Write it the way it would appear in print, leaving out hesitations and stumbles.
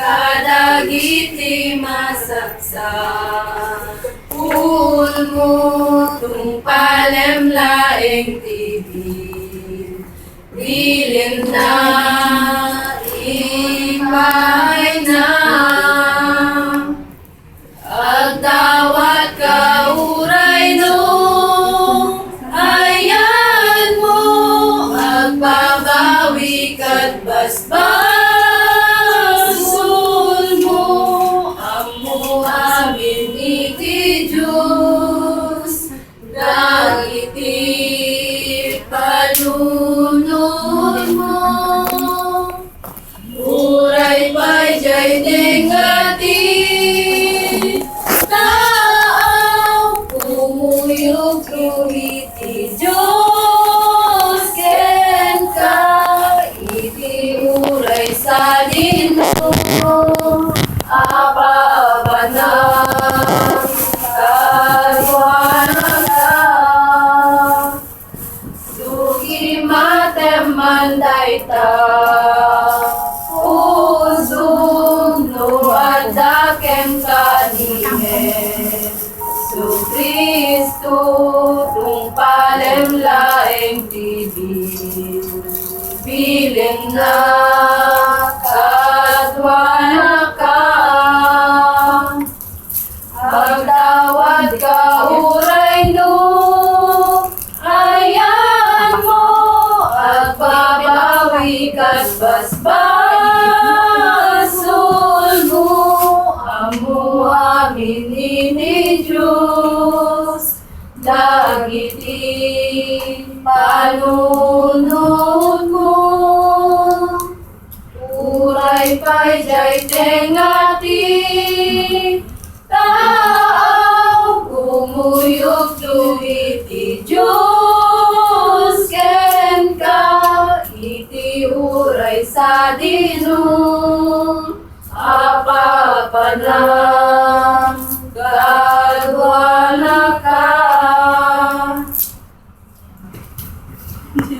kadagiti masaksak. Ulmo tung palem laeng tibig, bilin na ipay na. Agdawat ka uray no, ayan mo, agbabawi kat basbasul mo, amo amin iti Diyos, dagiti palunod mo. Uray pa'y jay dengati, tao pumuyog iti Diyos, ken ka iti uray sa dinmo, apabanang karwana ka, sugi mateman dayta, usog no adakem kanihen, su Kristo tung palem laeng tibig, bilin na kadwana ka, agdawat ka uray no, ayan mo, agbabawi kat basbasul mo, amo amin ini Diyos, dagiti palunod mo. Uray pa'y jay tengati, tao kumuyog iti Diyos, ken ka iti uray sa dinong apapanan.